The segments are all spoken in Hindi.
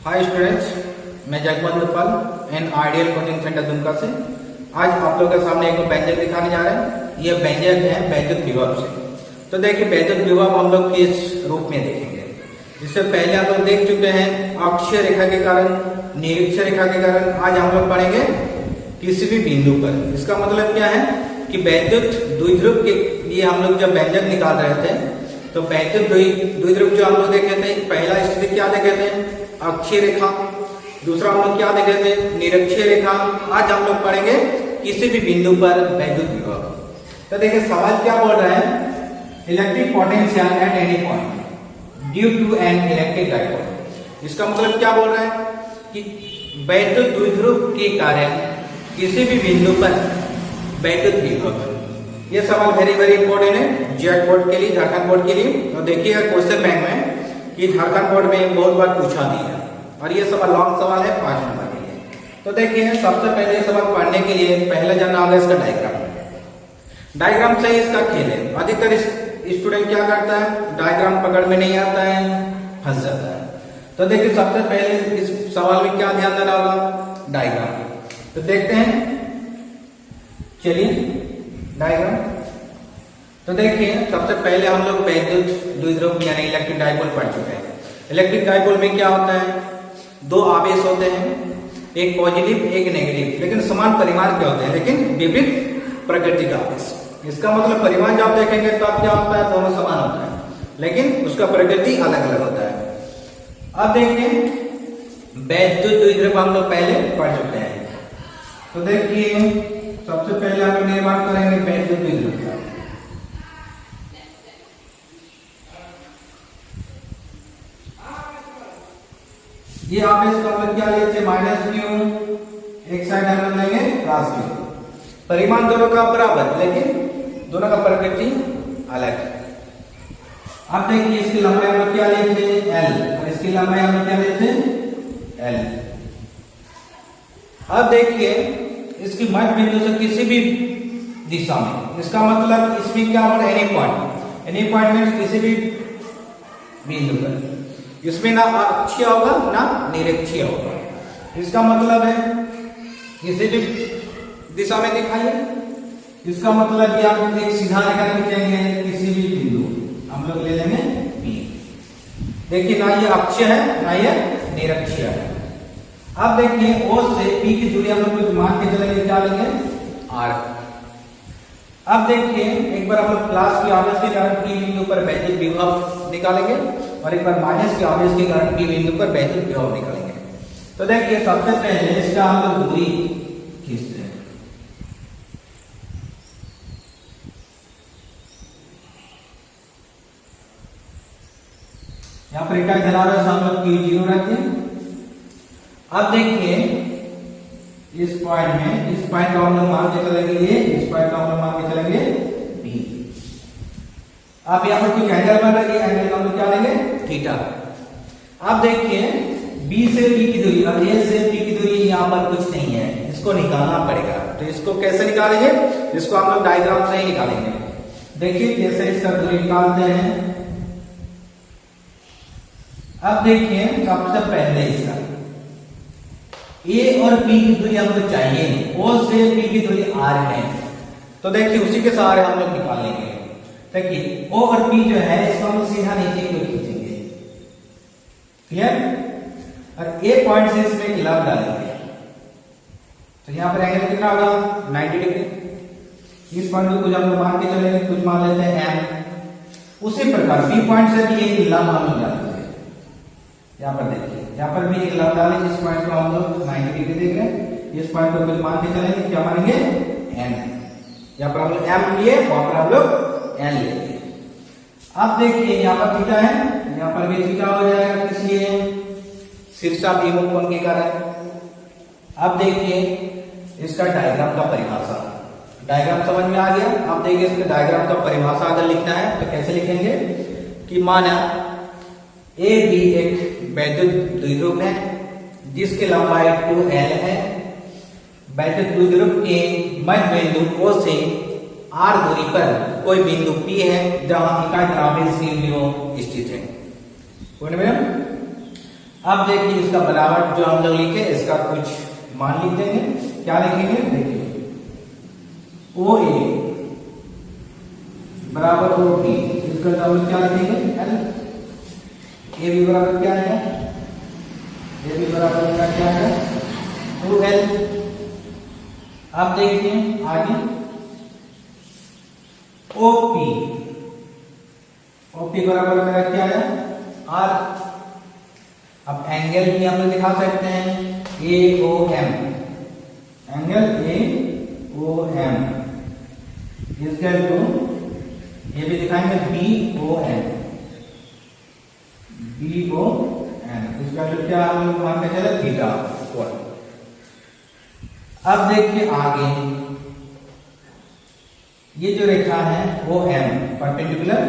हाय स्टूडेंट्स, मैं Jagwant Pal and ideal coaching centre Dumka से आज आप लोगों के सामने एक व्यंजक दिखाने जा रहे हैं। ये व्यंजक है वैद्युत विभव से। तो देखिए वैद्युत विभव हम लोग किस रूप में देखेंगे। इससे पहले आप लोग देख चुके हैं अक्षीय रेखा के कारण, निरीक्षीय रेखा के कारण। आज हम लोग पढ़ेंगे किसी भी बिंदु पर। इसका मतलब क्या है कि वैद्युत द्विध्रुव के लिए हम लोग जब व्यंजक निकाल रहे थे तो वैद्युत द्विध्रुव जो हम लोग देखे थे, पहला स्थिति क्या देखे थे, अक्षीय रेखा। दूसरा हम लोग क्या देखे थे, निरक्षीय रेखा। आज हम लोग पढ़ेंगे किसी भी बिंदु पर वैद्युत विभव। तो देखिए सवाल क्या बोल रहा है, electric potential at any point due to an electric dipole. इसका मतलब क्या बोल रहा है कि वैद्युत द्विध्रुव के कारण किसी भी बिंदु पर वैद्युत विभव। ये सवाल वेरी वेरी इंपॉर्टेंट है जेट बोर्ड के लिए, झारखंड बोर्ड के लिए। तो देखिएगा क्वेश्चन बैंक में कि झारखंड बोर्ड में बहुत बार पूछा दिया और ये सवाल लॉन्ग सवाल है 5 नंबर के लिए। तो देखिए सबसे पहले सवाल पढ़ने के लिए पहले जानना होगा इसका डायग्राम से इसका खेल है। अधिकतर स्टूडेंट क्या करता है, डायग्राम पकड़ में नहीं आता है, फंस जाता है। तो देखिए सबसे पहले इस सवाल में क्या ध्यान देना होगा, डायग्राम। तो देखते हैं, चलिए डायग्राम। तो देखिए सबसे पहले हम लोग वैद्युत द्विध्रुव यानी इलेक्ट्रिक डाइपोल पढ़ चुके हैं। इलेक्ट्रिक डाइपोल में क्या होता है, दो आवेश होते हैं, एक पॉजिटिव एक नेगेटिव, लेकिन समान परिमाण के होते हैं लेकिन विपरीत प्रकृति का आवेश। इसका मतलब परिमाण जब आप देखेंगे तो आप क्या होता है, दोनों समान होता है लेकिन उसका प्रकृति अलग अलग होता है। अब देखिए वैद्युत द्विध्रुव हम लोग पहले पढ़ चुके हैं। तो देखिए सबसे पहले हम लोग निर्माण करेंगे वैद्युत द्विध्रुव का। ये आवेश का मतलब क्या लेते हैं, माइनस न्यू, एक साइड हम लोग लेंगे प्लस न्यू। परिमाण दोनों का बराबर लेकिन दोनों का प्रकृति अलग है। अब देखिए इसकी लंबाई हम लोग क्या लेते हैं, एल, और इसकी लंबाई हम लोग क्या लेते हैं, एल। अब देखिए इसकी मध्य बिंदु से किसी भी दिशा में, इसका मतलब इसमें क्या होगा, any point. Any point means किसी भी बिंदु पर। इसमें ना अक्षीय होगा ना निरक्षीय होगा। इसका मतलब है किसी भी दिशा में दिखाइए। इसका मतलब कि आप एक सीधा रेखा खींचेंगे किसी भी बिंदु, हम लोग ले लेंगे P। देखिए ना ये अक्षीय है ना ये निरक्षीय है। अब देखिए O से P की दूरी हम लोग कुछ मान के चलेंगे, क्या लेंगे, R। अब देखिए एक बार हम लोग प्लस के आवेश के कारण P बिंदु पर वैद्युत विभव निकालेंगे और एक बार माइनस के आवेश के कारण P बिंदु पर वैद्युत विभव निकालेंगे। तो देखिए सबसे पहले इसका हम लोग दूरी खींचते हैं। यहां पर इकाई धनावेश हम लोग Q0 रखते हैं। अब देखिए इस पॉइंट में, इस पॉइंट को हम लोग मान के चलेंगे ये, इस पॉइंट को हम लोग मान के चलेंगे B। अब यहाँ पर कुछ एंगल बन रहा है, एंगल का हम लोग क्या लेंगे, थीटा। अब देखिए B से P की दूरी, अब A से P की दूरी यहाँ पर कुछ नहीं है, इसको निकालना पड़ेगा। तो इसको कैसे निकालेंगे, इसको हम लोग डायग्राम से ही निकालेंगे। देखिए जैसे इसका दूरी निकालते हैं। अब देखिए सबसे पहले इसका A और P की दूरी हमको चाहिए, O से P की दूरी R है। तो देखिए उसी के सहारे हम लोग निकाल लेंगे। देखिए O और P जो है इसको हम सीधा नीचे की ओर खींचेंगे, क्लियर। और A पॉइंट से इसमें एक लंब डालेंगे। तो यहाँ पर एंगल कितना होगा, 90 डिग्री। इस पॉइंट को कुछ हम लोग मान के चलेंगे, कुछ मान लेते हैं M। उसी प्रकार B पॉइंट से भी एक लंब हम लोग डालेंगे। यहाँ पर देखिए यहाँ पर भी एक लंब डालेंगे। इस पॉइंट को हम लोग 90 डिग्री देख रहे हैं। इस पॉइंट को कुछ मान के चलेंगे, क्या मानेंगे, N। यहाँ पर हम लोग M लिए, वहां पर हम लोग N लेंगे। अब देखिए यहाँ पर थीटा है, यहाँ पर भी थीटा हो जाएगा, इसलिए शीर्षाभिमुख कोण के कारण। अब देखिए इसका डायग्राम का परिभाषा, डायग्राम समझ में आ गया। अब देखिए इसका डायग्राम का परिभाषा अगर लिखना है तो कैसे लिखेंगे कि माना AB एक वैद्युत द्विध्रुव है जिसकी लंबाई 2L है। वैद्युत द्विध्रुव के मध्य बिंदु O से R दूरी पर कोई बिंदु P है जहां इकाई आवेश C0 स्थित है। अब देखिए इसका बनावट जो हम लोग लिखे इसका कुछ मान लिख देंगे। क्या लिखेंगे? देखिए ओ ए बराबर ओ बी, इसका हम लोग क्या लिखेंगे? एल। ए बी बराबर क्या है? ए बी बराबर इसका क्या है? 2l। अब देखिए आगे ओपी, ओपी बराबर मेरा क्या है? आर। अब एंगल भी हम लोग दिखा सकते हैं A O M, angle A O M equal to, ये भी दिखाएंगे B O N, B O N equal to क्या हम लोग मान के चले? थीटा। अब देखिए आगे ये जो रेखा है O M perpendicular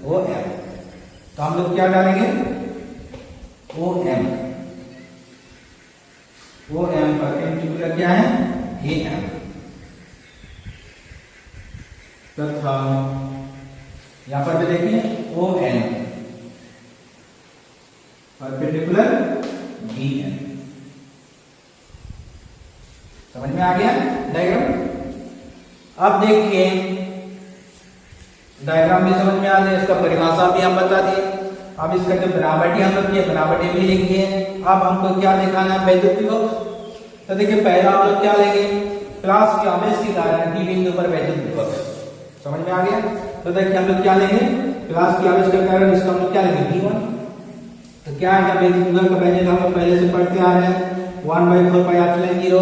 O M, तो हम लोग क्या डालेंगे? O M, O M perpendicular क्या है? A M. तथा यहां पर भी देखिए O N perpendicular B N. समझ में आ गया डायग्राम? अब देखिए डायग्राम भी समझ में आ गया, इसका परिभाषा भी हम बता दिए। अब इसका जो बनावटी हम लोग किए, बनावटी भी लिख दिए। अब हमको क्या दिखाना है? वैद्युत विभव। तो देखिए पहला हम लोग क्या लेंगे? प्लस के आवेश के कारण P बिंदु पर वैद्युत विभव। समझ में आ गया? तो देखिए हम लोग क्या लेंगे? प्लस के आवेश के कारण इसका हम लोग क्या लेंगे? V1। तो क्या है? वैद्युत विभव का व्यंजक हम लोग पहले से पढ़ते आ रहे हैं, 1/4 पाई एप्सिलॉन 0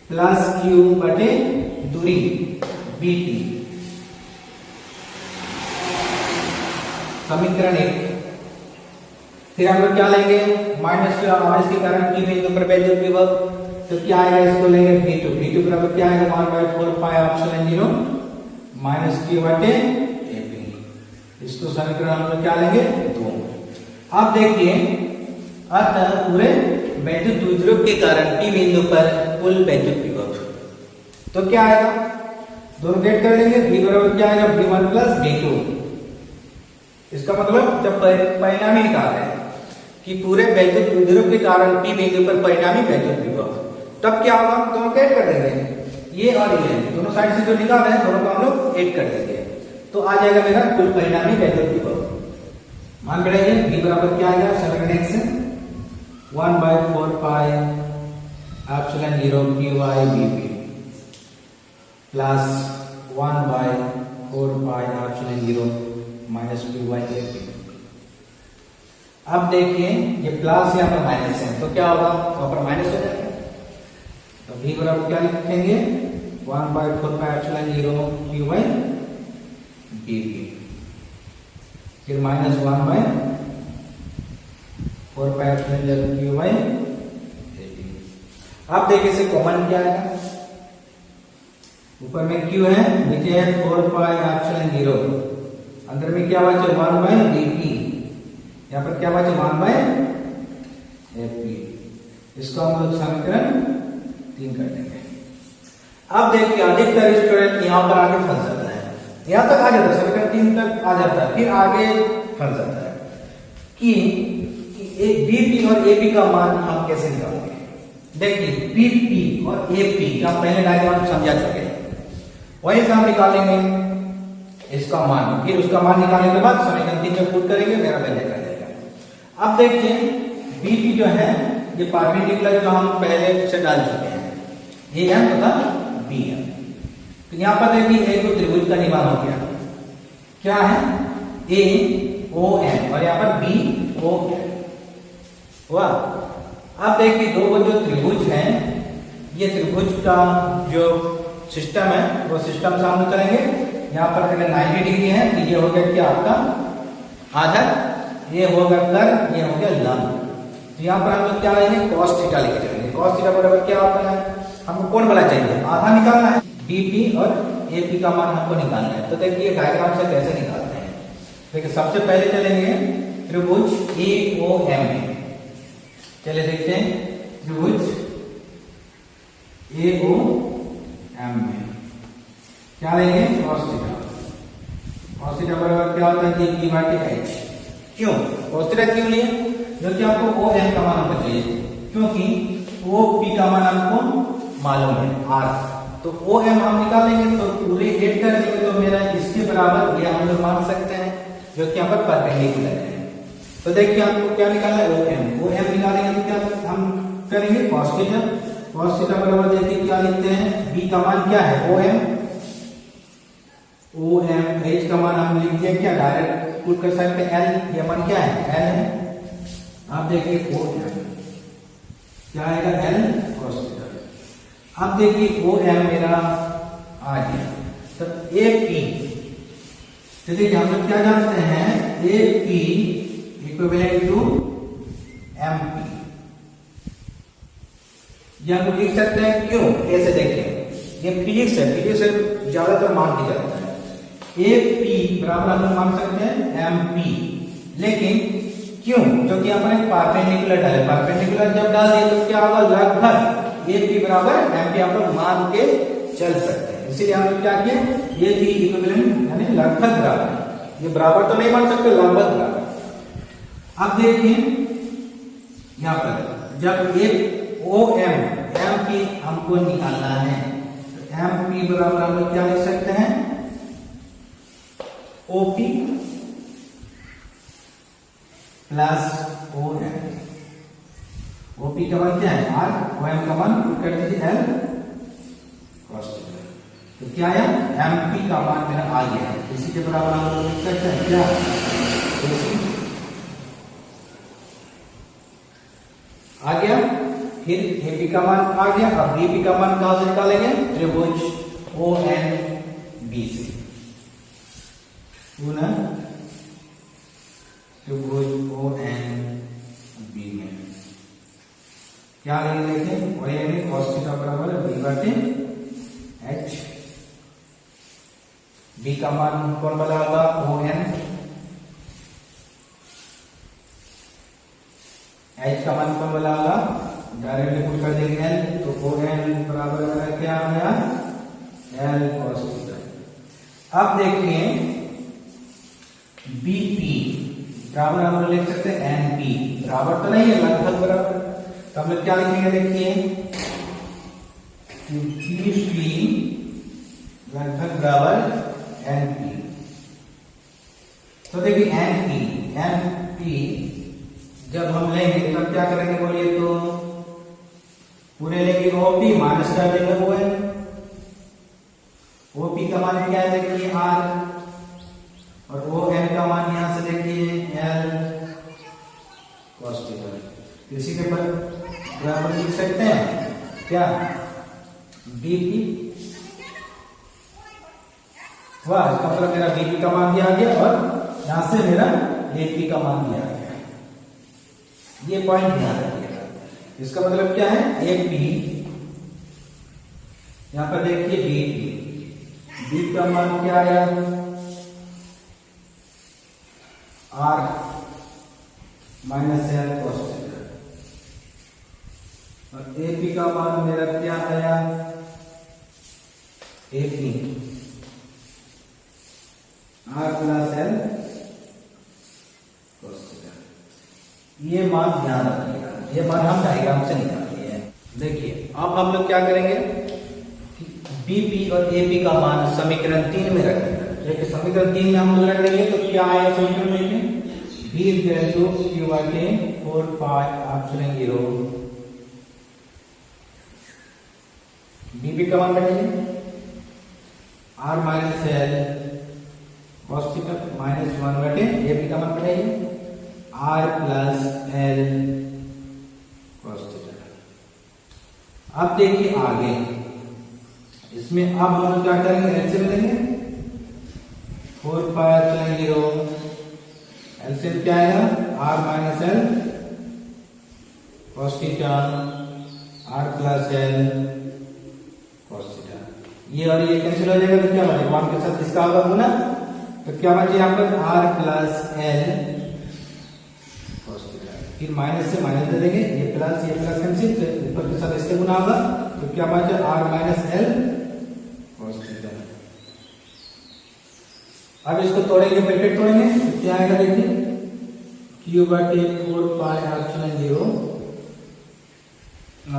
प्लस क्यू बटे दूरी BT, समीकरण 1। फिर हम लोग क्या लेंगे? माइनस के आवेश के कारण P बिंदु पर वैद्युत विभव, तो क्या आएगा? इसको लेंगे V2, V2 बराबर क्या आएगा? 1/4 पाई एप्सिलॉन 0 माइनस Q बटे AP। इसको समीकरण हम लोग क्या लेंगे? 2। अब देखिए अतः पूरे वैद्युत द्विध्रुव के कारण P बिंदु पर कुल वैद्युत विभव, तो क्या आएगा? दोनों गेट कर लेंगे। V बराबर क्या आएगा? V1 plus V2। इसका मतलब जब परिणामी निकाल रहे हैं कि पूरे वैद्युत द्विध्रुव के कारण P बिंदु पर परिणामी वैद्युत विभव, तब क्या होगा? दोनों को ऐड कर देंगे, ये और ये दोनों साइड से जो निकाल रहे हैं दोनों को हम लोग ऐड कर देंगे, तो आ जाएगा मेरा कुल परिणामी वैद्युत विभव। मान बढ़ाइए V बराबर क्या आएगा? समीकरण 1 से 1/4 पाई एप्सिलॉन 0 QI BP प्लस 1/4 पाई एप्सिलॉन 0 माइनस QI AP। अब देखिए ये प्लस यहाँ पर माइनस है, तो क्या होगा? वहां पर माइनस हो जाएगा। तो V बराबर क्या लिखेंगे? 1/4 पाई एप्सिलॉन 0 QI BP फिर माइनस 1/4 पाई एप्सिलॉन 0 QI AP। अब देखिए इसे कॉमन क्या है? ऊपर में Q है, नीचे है 4 पाई एप्सिलॉन 0, अंदर में क्या बचे? 1/dP, यहाँ पर क्या बचे? 1/AP। इसको हम लोग समीकरण 3 कर देंगे। अब देखिए अधिकतर स्टूडेंट यहाँ पर आगे फंस जाता है, यहाँ तक आ जाता है, समीकरण 3 तक आ जाता है, फिर आगे फंस जाता है कि BP और AP का मान हम कैसे निकालेंगे। देखिए BP और AP का पहले डायग्राम समझा चुके हैं, वही से हम निकालेंगे इसका मान, फिर उसका मान निकालने के बाद समीकरण 3 में पुट करेंगे, मेरा व्यंजक आ जाएगा। अब देखिए BP जो है ये परपेंडिकुलर जो हम पहले से डाल चुके हैं, ये है तथा B है। तो यहाँ पर देखिए एक त्रिभुज का निर्माण हो गया, क्या है? AON और यहाँ पर BON हुआ। अब देखिए दो जो त्रिभुज हैं, ये त्रिभुज का जो सिस्टम है वो सिस्टम से हम लोग चलेंगे। यहाँ पर अगर 90 डिग्री है तो ये हो गया क्या? आपका आधार, ये होगा कर्व, ये हो गया लंब। तो यहाँ पर हम लोग क्या लेंगे? cos थीटा लेके चलेंगे। cos थीटा बराबर क्या होता है? हमको कौन वाला चाहिए? आधा निकालना है, BP और AP का मान हमको निकालना है। तो देखिए डायग्राम से कैसे निकालते हैं। देखिए सबसे पहले चलेंगे त्रिभुज AOM में, चले देखते हैं त्रिभुज AOM में क्या लेंगे? cos theta. cos थीटा बराबर क्या होता है? P/H। क्यों cos थीटा क्यों लिए? जो कि आपको ओ एम का मान हमको चाहिए, क्योंकि ओ पी का मान हमको मालूम है आर, तो ओ एम हम निकालेंगे तो पूरे ऐड कर देंगे तो मेरा इसके बराबर ये हम लोग मान सकते हैं, जो कि यहाँ पर परपेंडिकुलर है। तो देखिए आपको क्या निकालना है, ओ एम निकालेंगे तो क्या हम करेंगे cos थीटा बराबर देखिए क्या लिखते हैं, बी का मान क्या है ओ एम, एच का मान हम लिख दिया क्या डायरेक्ट पुट कर सकते हैं एल, ये मान क्या है एल है। आप देखिए ओ एम क्या आएगा एल cos थीटा। अब देखिए ओ एम मेरा आ गया, तो ए पी, तो देखिए हम लोग क्या जानते हैं A P equivalent to M P, या हम लिख सकते हैं क्यों, कैसे देखिए ये फिजिक्स है, फिजिक्स से ज्यादातर मान दिया जाता है। ए पी बराबर हम लोग मान सकते हैं एम पी, लेकिन क्यों, क्योंकि हमने परपेंडिकुलर डाले, परपेंडिकुलर जब डाल दिए तो क्या होगा लगभग ए पी बराबर एम पी आप लोग मान के चल सकते हैं, इसीलिए हम लोग क्या किए ए पी इक्विवेलेंट यानी लगभग बराबर, ये बराबर तो नहीं मान सकते लगभग बराबर। अब देखिए यहां पर जब ए ओ एम पी हमको निकालना है, तो एम पी बराबर हम लोग क्या लिख सकते हैं O P plus O M, O P का मान क्या है आर, ओ एम का मान पुट कर दीजिए एल cos थीटा, तो क्या आया एम पी का मान मेरा आ गया, इसी के बराबर हम लोग लिख सकते हैं क्या आ गया। फिर ए पी का मान आ गया, अब बी पी का मान कहां से निकालेंगे, त्रिभुज ओ एन बी से, त्रिभुज ओ एन बी में क्या लेंगे, ओ एन cos थीटा बराबर बी बाटे एच, बी का मान कौन वाला होगा ओ एन, एच का मान कौन वाला होगा डायरेक्टली पुट कर देंगे एल, तो ओ एन बराबर क्या आया एल cos थीटा। अब देखिए बी पी बराबर हम लोग लिख सकते हैं एन पी, बराबर तो नहीं है लगभग बराबर, तो हम लोग क्या लिखेंगे देखिए पी लगभग बराबर एन पी, तो देखिए एन पी जब हम लेंगे तब क्या करेंगे बोलिए, तो पूरे लेंगे तो ओपी माइनस कर देंगे ओ एन, ओपी का मान क्या है देखिए आर, और ओ एन का मान यहां से देखिए एल cos थीटा, इसी के बराबर लिख सकते हैं क्या बीपी, वाह इसका मतलब मेरा बीपी का मान दिया गया और यहां से मेरा एपी का मान दिया गया, ये पॉइंट ध्यान रखिएगा। इसका मतलब क्या है एपी, यहां पर देखिए बीपी, बी का मान क्या आया R minus L cos theta, और एपी का मान मेरा क्या आया AP R plus L cos theta, ये मान ध्यान रखिएगा, ये मान हम डायग्राम से निकालते हैं। देखिए अब हम लोग क्या करेंगे, बीपी और एपी का मान समीकरण 3 में रखेंगे, देखिए समीकरण 3 में हम लोग रख देंगे तो क्या आया समीकरण में बी इक्वल टू क्यू बाटे 4 पाई एप्सिलॉन 0, बीपी का मान रखेंगे R minus L cos theta minus 1 बटे एपी का मान रखेंगे R plus L cos theta. अब देखिए आगे इसमें अब हम क्या करेंगे एलसीएम लेंगे 4 पाई एप्सिलॉन 0, एलसीएम क्या आएगा R minus L cos theta R plus L cos theta, ये और ये कैंसिल हो जाएगा तो क्या बचेगा 1 के साथ इसका होगा गुना, तो क्या बचे यहाँ पर R plus L cos theta, फिर माइनस से माइनस दे देंगे, ये प्लस कैंसिल, तो ऊपर के साथ इसके गुना होगा तो क्या बचे R minus L cos theta. अब इसको तोड़ेंगे, ब्रैकेट तोड़ेंगे तो क्या आएगा देखिए क्यू बटे 4 pi epsilon 0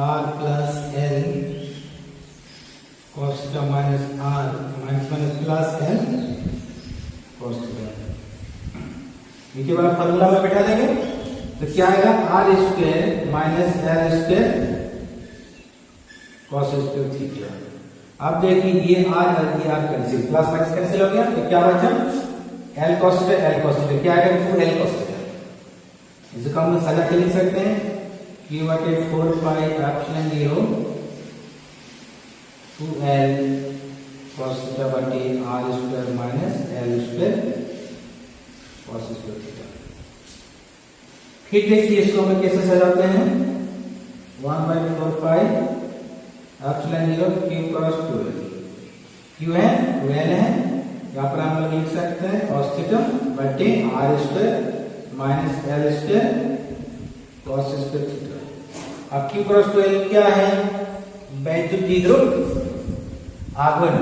r plus l cos theta minus r minus plus l cos theta. इसके बाद फॉर्मूला में बैठा देंगे तो क्या आएगा r square minus l square cos square theta. अब देखिए ये r और ये r cancel, plus minus cancel हो गया तो क्या बचा l cos theta l cos theta, क्या आएगा 2l cos थीटा। इसको हम सजा के लिख सकते हैं q बटे 4 pi epsilon 0 2l cos theta बटे r square minus l square cos square theta. फिर देखिए इसको हम कैसे सजाते हैं 1 by 4 pi epsilon 0 q cross 2l, q है 2l है, यहाँ पर हम लोग लिख सकते हैं cos थीटा बटे r square minus l square cos square theta. अब q क्रॉस 2l क्या है वैद्युत द्विध्रुव आघूर्ण।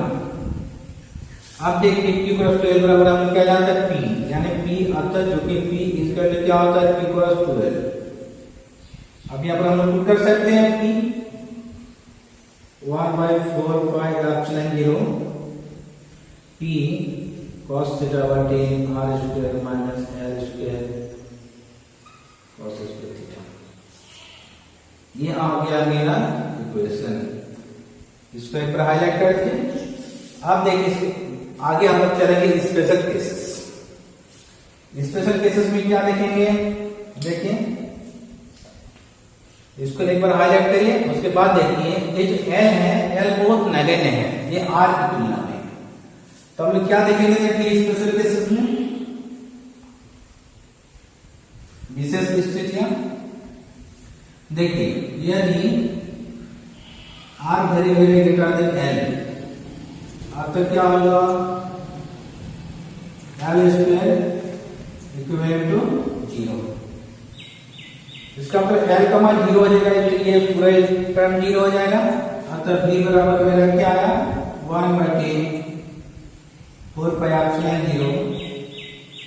अब देखिए q क्रॉस 2l बराबर हम क्या जानते हैं p, यानी p अतः जो कि p इसका क्या होता है q क्रॉस 2l। अब यहाँ पर हम लोग पुट कर सकते हैं p 1 by 4 pi epsilon 0 p cos theta बटे r square minus l square cos square theta. ये आ गया मेरा इक्वेशन, इसको एक बार हाईलाइट करके। अब देखिए इसके आगे हम लोग चलेंगे स्पेशल केसेस। स्पेशल केसेस में क्या देखेंगे, देखिए इसको एक बार हाईलाइट करिए। उसके बाद देखिए ये जो L है L बहुत नगण्य है ये R की तुलना में, तो हम लोग क्या देखेंगे देखिए स्पेशल केसेस में विशेष स्थितियां। देखिए यदि R very very greater than L, अब तो क्या होगा L स्क्वायर इक्विवेलेंट टू 0। इसका मतलब L का मान 0 हो जाएगा तो ये पूरा टर्म 0 हो जाएगा। अतः b बराबर मेरा क्या आया 1 बटे 4 pi epsilon 0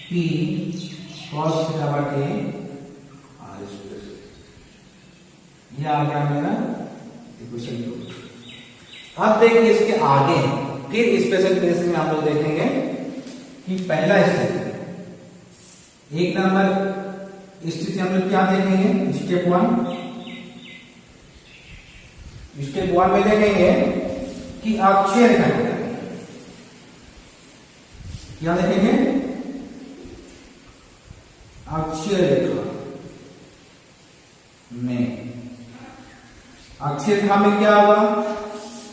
p cos theta बटे r स्क्वायर। यह आ गया मेरा इक्वेशन 2। अब देखिए इसके आगे फिर स्पेशल केस में हम लोग देखेंगे कि पहला स्थिति एक नंबर स्थिति हम लोग क्या देखेंगे स्टेप 1 में देखेंगे कि अक्षीय रेखा क्या देखेंगे अक्षीय रेखा में, अक्षीय रेखा में क्या होगा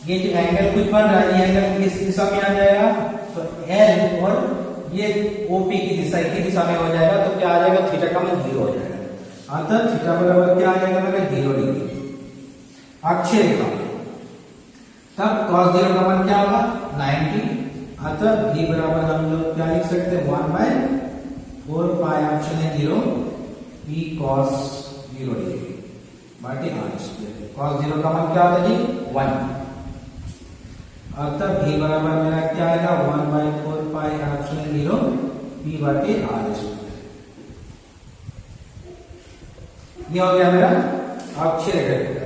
ये जो एंगल कुछ बन रहा है ये एंगल किस दिशा में आ जाएगा तो L और ये OP की दिशा में हो जाएगा, तो क्या आ जाएगा थीटा का मान 0 हो जाएगा। अतः थीटा बराबर क्या आ जाएगा मेरा 0 डिग्री अक्षीय रेखा में। तब cos 0 का मान क्या होगा 90। अतः v बराबर हम लोग क्या लिख सकते हैं 1 by 4 pi epsilon 0 p cos 0 degree बटे r स्क्वायर। cos 0 का मान क्या होता है जी 1। अतः v बराबर मेरा क्या आएगा 1 बाई 4 पाई एप्सिलॉन 0 p बटे r स्क्वायर। ये हो गया मेरा अक्षीय रेखा।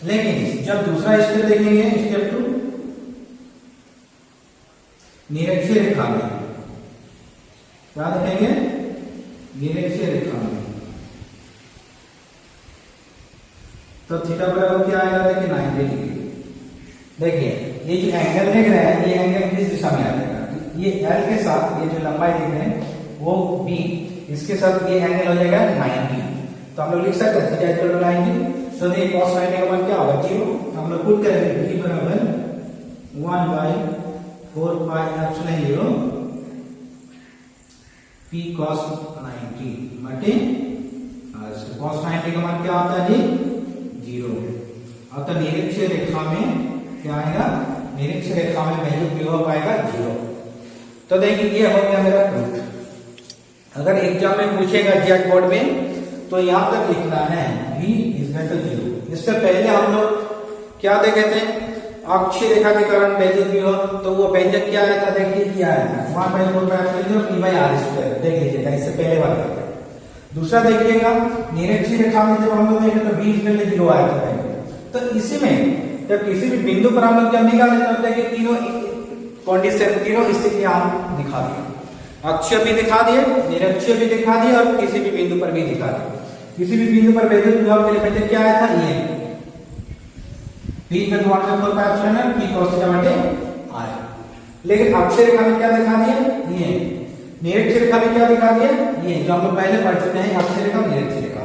लेकिन जब दूसरा स्टेप देखेंगे स्टेप 2 निरक्षीय रेखा में, क्या देखेंगे निरक्षीय रेखा में, तो थीटा बराबर क्या आएगा देखिए 90 डिग्री। देखिए ये जो एंगल देख रहे हैं ये एंगल किस दिशा में आ जाएगा, ये L के साथ ये जो लंबाई देख रहे हैं वो B, इसके साथ ये एंगल हो जाएगा 90। तो हम लोग लिख सकते हैं थीटा इक्वल टू 90। तो देखिए cos 90 का मान क्या होगा 0। हम लोग पुट करेंगे b बराबर 1 by 4 pi epsilon 0 p cos 90 बटे cos 90 का मान क्या आता है जी 0। अतः निरक्षीय रेखा में क्या आएगा निरक्षीय रेखा में वैल्यू विभव आएगा 0। तो देखिए ये हो गया मेरा प्रूफ। अगर एग्जाम में पूछेगा जेट बोर्ड में तो यहां तक लिखना है v इज ग्रेटर 0। इससे पहले हम लोग क्या देखे थे अक्षीय रेखा के कारण वैद्युत विभव, तो वो व्यंजक क्या आया था देखिए क्या आया था 1 by 4 pi epsilon 0 p by r square. देख लीजिएगा इससे पहले वाला। दूसरा देखिएगा, निरक्षीय रेखा में जब हम लोग देखें तो बीच में 0 आया था पहले। तो इसी में जब किसी भी बिंदु पर हम लोग जब निकाले तब देखिए तीनों कंडीशन, तीनों स्थितियां हम दिखा दिए, अक्षीय भी दिखा दिए, निरक्षीय भी दिखा दिए और किसी भी बिंदु पर भी दिखा दिए। किसी भी बिंदु पर वैद्युत विभव के लिए क्या आया था, ये P = 1/4 P cos θ बटे R। लेकिन अक्षीय रेखा में क्या दिखा दिया, ये निरक्षीय रेखा में क्या दिखा दिया, ये जो हम लोग पहले पढ़ चुके हैं, अक्षीय रेखा निरक्षीय रेखा।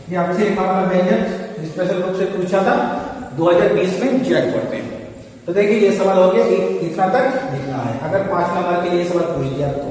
ये अक्षीय रेखा वाला व्यंजक स्पेशल रूप से पूछा था 2020 में जेट बोर्ड में। तो देखिए ये सवाल हो गया, इतना तक लिखना है। अगर 5 नंबर के लिए सवाल पूछ दिया तो